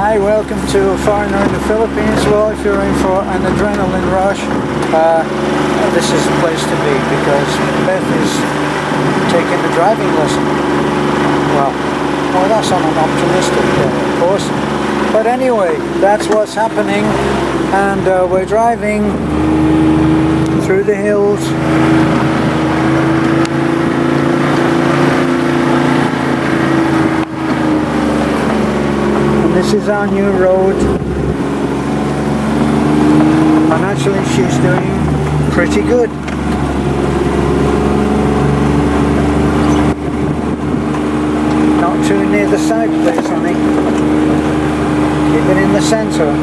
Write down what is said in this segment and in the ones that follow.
Hi, welcome to Foreigner in the Philippines. Well, if you're in for an adrenaline rush, this is the place to be, because Beth is taking the driving lesson. Well, that's on an optimistic day, of course. But anyway, that's what's happening, and we're driving through the hills. This is our new road, and actually she's doing pretty good. Not too near the side, please, honey. Keep it in the center,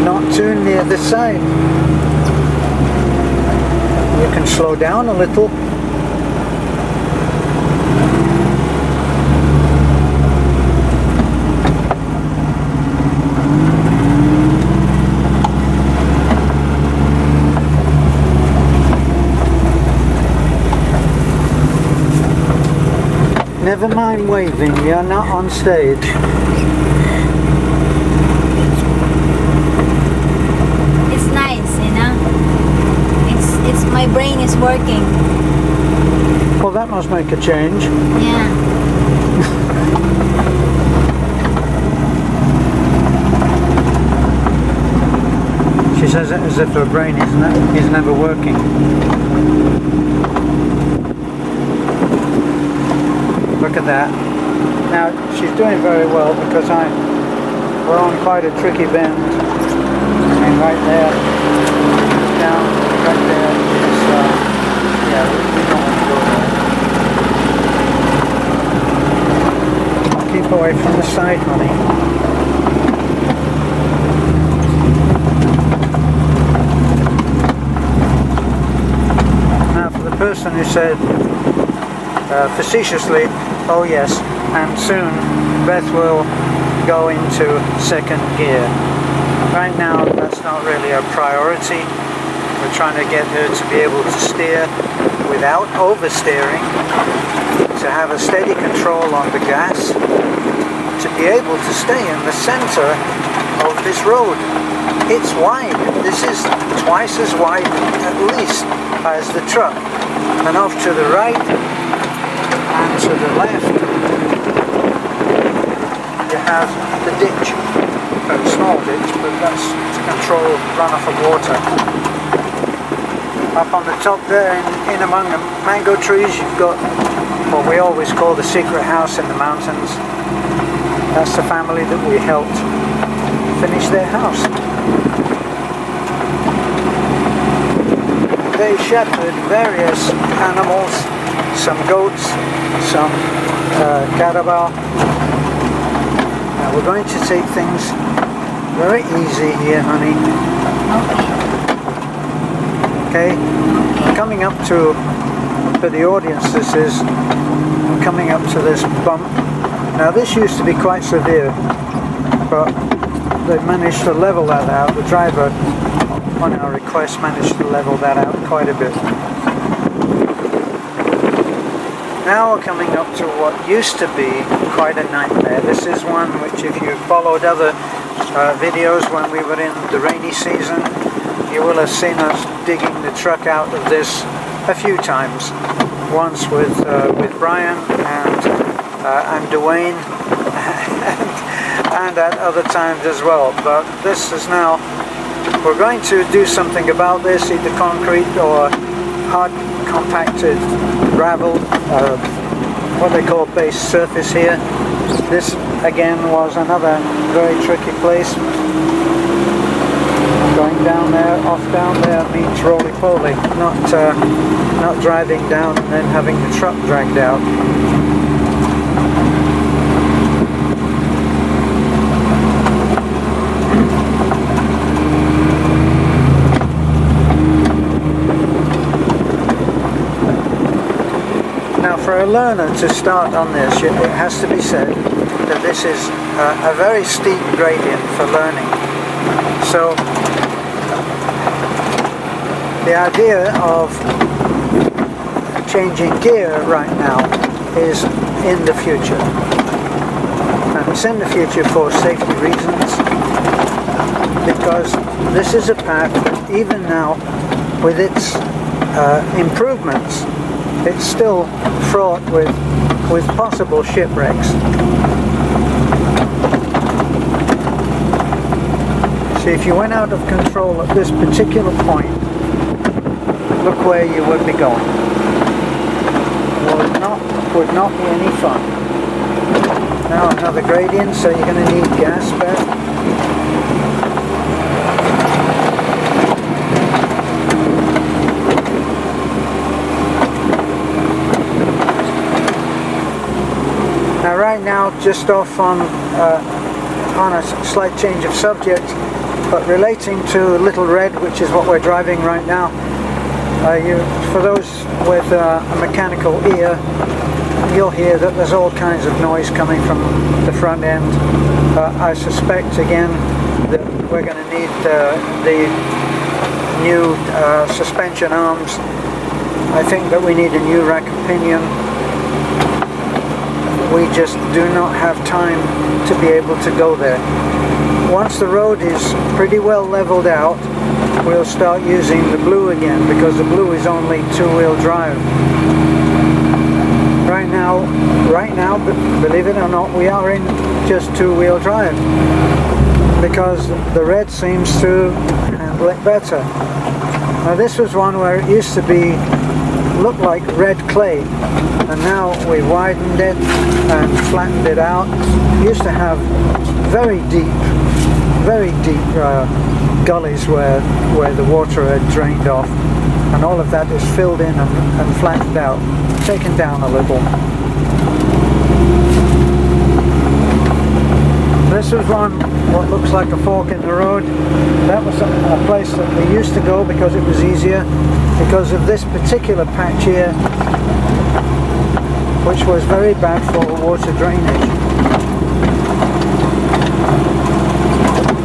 not too near the side. You can slow down a little. Never mind waving, you're not on stage. It's nice, you know. It's my brain is working. Well, that must make a change. Yeah. She says it as if her brain is never working. Look at that. Now she's doing very well, because we're on quite a tricky bend. I mean, right there, down, right there is, yeah, we don't want to go there. I'll keep away from the side, honey. Now for the person who said facetiously, oh yes, and soon Beth will go into second gear. Right now that's not really a priority. We're trying to get her to be able to steer without oversteering, to have a steady control on the gas, to be able to stay in the center of this road. It's wide. This is twice as wide at least as the truck. And off to the right and to the left you have the ditch, a small ditch, but that's to control runoff of water. Up on the top there, in among the mango trees, you've got what we always call the secret house in the mountains. That's the family that we helped finish their house. They shepherd various animals, some goats, some carabao. Now we're going to take things very easy here, honey. Okay? I'm coming up to, for the audience this is, I'm coming up to this bump. Now this used to be quite severe, but they managed to level that out. The driver, on our request, managed to level that out quite a bit. Now we're coming up to what used to be quite a nightmare. This is one which, if you followed other videos when we were in the rainy season, you will have seen us digging the truck out of this a few times. Once with Brian and Dwayne, and at other times as well. But this is now, we're going to do something about this, either concrete or hard compacted gravel, what they call base surface here. This again was another very tricky place. Going down there, off down there means roly-poly, not driving down and then having the truck dragged out. Now for a learner to start on this, it has to be said that this is a very steep gradient for learning. So the idea of changing gear right now is in the future. It's in the future for safety reasons, because this is a path that even now, with its improvements, it's still fraught with possible shipwrecks. So if you went out of control at this particular point, look where you would be going. Would not be any fun. Now another gradient, so you're going to need gas back. Now right now, just off on a slight change of subject, but relating to Little Red, which is what we're driving right now. For those with a mechanical ear, you'll hear that there's all kinds of noise coming from the front end. I suspect again that we're going to need the new suspension arms. I think that we need a new rack and pinion. We just do not have time to be able to go there. Once the road is pretty well leveled out, we'll start using the blue again, because the blue is only two-wheel drive. Right now, believe it or not, we are in just two-wheel drive, because the red seems to handle it better. Now this was one where it used to look like red clay, and now we widened it and flattened it out. It used to have very deep gullies where the water had drained off, and all of that is filled in and flattened out, taken down a little. This was what looks like a fork in the road. That was a place that we used to go because it was easier, because of this particular patch here, which was very bad for water drainage.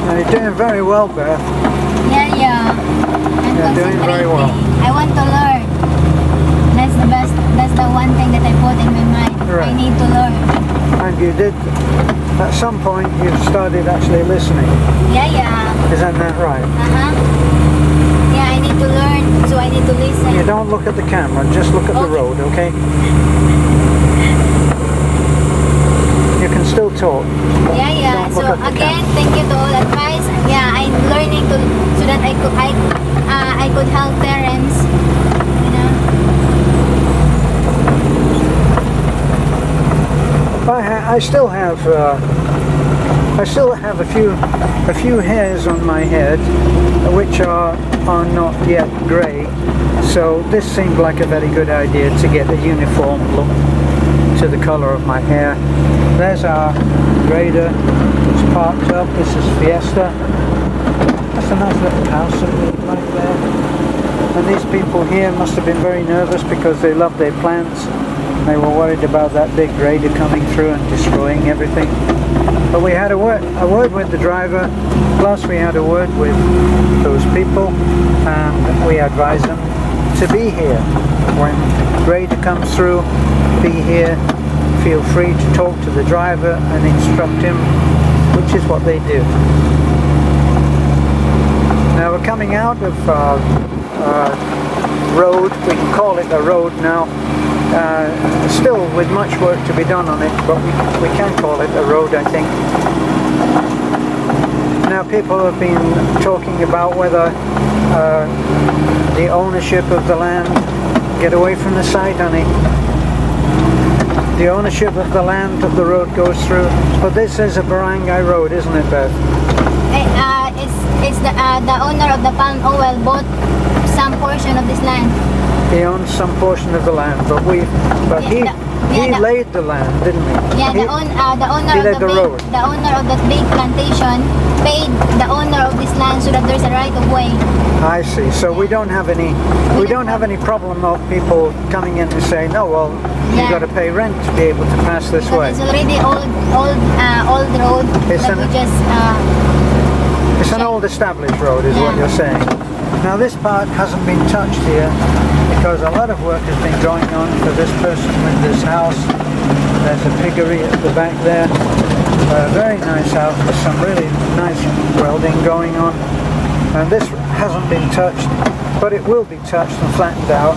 Now you're doing very well, Beth. Yeah. You're doing very well. I want to learn. That's the best. That's the one thing that I put in my mind. Right. I need to learn. And you did, at some point, you started actually listening. Yeah. Isn't that right? Yeah, I need to learn, so I need to listen. You don't look at the camera, just look at the road, okay? You can still talk. Yeah. So again, thank you to all advice. Yeah, I'm learning so that I could help parents. You know. I still have a few hairs on my head, which are not yet grey. So this seemed like a very good idea to get a uniform look to the colour of my hair. There's our grader. It's parked up. This is Fiesta. That's a nice little house right there. And these people here must have been very nervous because they love their plants. They were worried about that big grader coming through and destroying everything. But we had a word with the driver, plus we had a word with those people, and we advised them to be here. When the grader comes through, be here. Feel free to talk to the driver and instruct him, which is what they do. Now we're coming out of road, we can call it a road now, still with much work to be done on it, but we can call it a road, I think. Now people have been talking about whether the ownership of the land, get away from the side, honey. The ownership of the land that the road goes through, but this is a barangay road, isn't it, Beth? It's the owner of the palm oil bought some portion of this land. He owns some portion of the land, but he laid the land, didn't he? Yeah, the owner of the big plantation paid the owner of this land so that there's a right of way. I see. So we don't have any problem of people coming in and saying, no, well, you've got to pay rent to be able to pass this way. It's already old road. It's an old established road, is what you're saying. Now this part hasn't been touched here because a lot of work has been going on for this person with this house. There's a piggery at the back there. Very nice out. There's some really nice welding going on. And this hasn't been touched, but it will be touched and flattened out.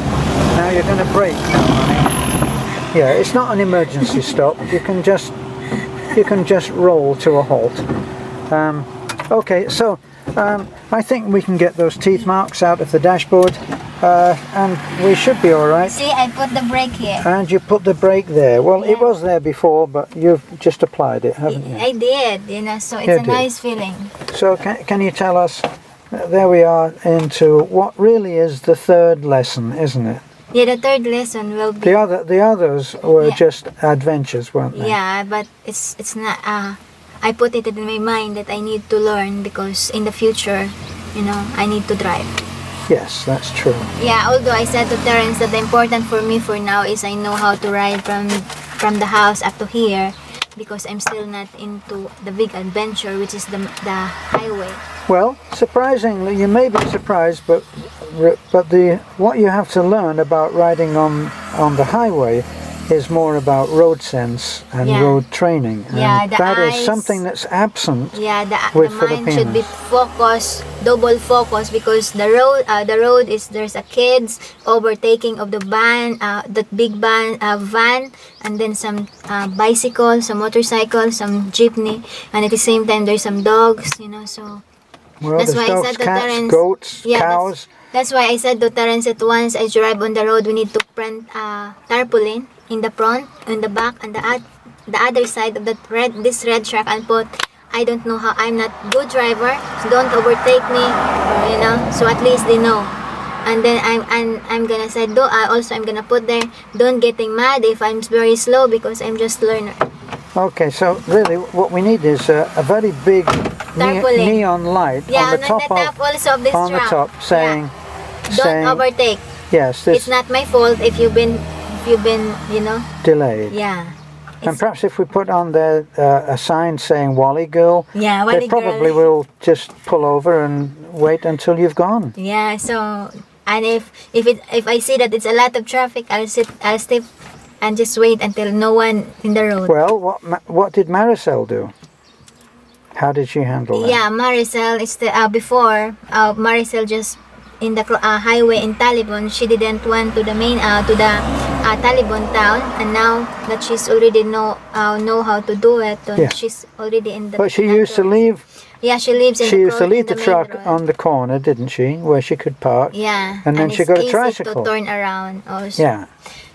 Now you're going to brake now, honey. Yeah, it's not an emergency stop. You can just roll to a halt. Okay, so I think we can get those teeth marks out of the dashboard, and we should be all right. See, I put the brake here. And you put the brake there. Well, it was there before, but you've just applied it, haven't you? I did, you know, so it's You a did. nice feeling. So can you tell us, there we are into what really is the third lesson, isn't it? Yeah, the third lesson will be. The others were Yeah. just adventures, weren't they? Yeah, but it's not. I put it in my mind that I need to learn because in the future, you know, I need to drive. Yes, that's true. Yeah, although I said to Terence that the important for me for now is I know how to ride from the house up to here because I'm still not into the big adventure, which is the highway. Well, surprisingly, you may be surprised, but what you have to learn about riding on the highway is more about road sense and Yeah. road training. And Yeah, the that is eyes- something that's absent. Yeah, the With mind should be Filipinos. focused, double focus because the road is there's a kids overtaking of the van, that big van, and then some bicycle, some motorcycle, some jeepney, and at the same time there's some dogs, you know. So Well, that's there's why I dogs, said to cats, Terence, goats, yeah, cows. That's why I said to Terence that once I drive on the road, we need to print tarpaulin in the front, in the back, and the other side of this red truck, and put, I don't know how, I'm not good driver, so don't overtake me, or, you know, so at least they know. And then I'm gonna say, I'm gonna put there, don't getting mad if I'm very slow because I'm just learner. Okay, so really what we need is a very big Tarpaulin. neon light Yeah, on the top also of this on the truck. top saying, Yeah. Don't overtake. yes, It's this not my fault if you've been, you know, delayed. yeah. And perhaps if we put on there a sign saying Wally Girl, Yeah, they probably will just pull over and wait until you've gone. Yeah, so and if I see that it's a lot of traffic, I'll stay and just wait until no one in the road. Well, what did Maricel do? How did she handle that? Yeah, Maricel is before Maricel just in the highway in Taliban, she didn't went to the main to the Taliban town, and now that she's already know how to do it, Yeah. she's already in the. But she main used to road. leave. Yeah, she lives in. She the used to leave the main truck road. on the corner, didn't she, where she could park? Yeah, And then she it's got a easy tricycle. to turn around also. Yeah.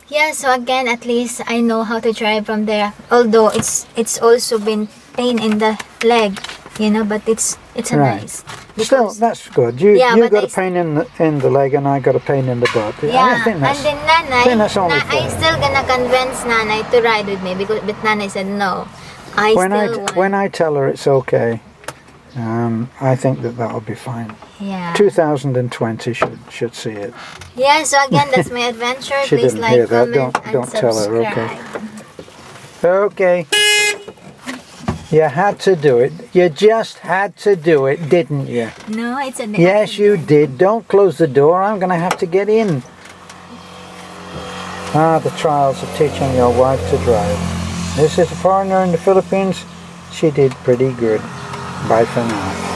Yeah, so again, at least I know how to drive from there. Although it's also been pain in the leg, you know, but it's a Right. nice. Still, because- that's good. You Yeah, but got a I pain in the leg, and I got a pain in the butt. yeah, I think that's, and then Nanay, I think that's only I fair. still gonna convince Nanay to ride with me because but Nanay said no. When I tell her it's okay, I think that'll be fine. yeah. 2020 should see it. Yeah, so again, that's my adventure. She Please didn't like, hear that. comment, and Don't tell her, okay. subscribe. Okay. You had to do it. You just had to do it, didn't you? No, it's a Yes, you did. Don't close the door. I'm going to have to get in. The trials of teaching your wife to drive. This is a foreigner in the Philippines. She did pretty good. Bye for now.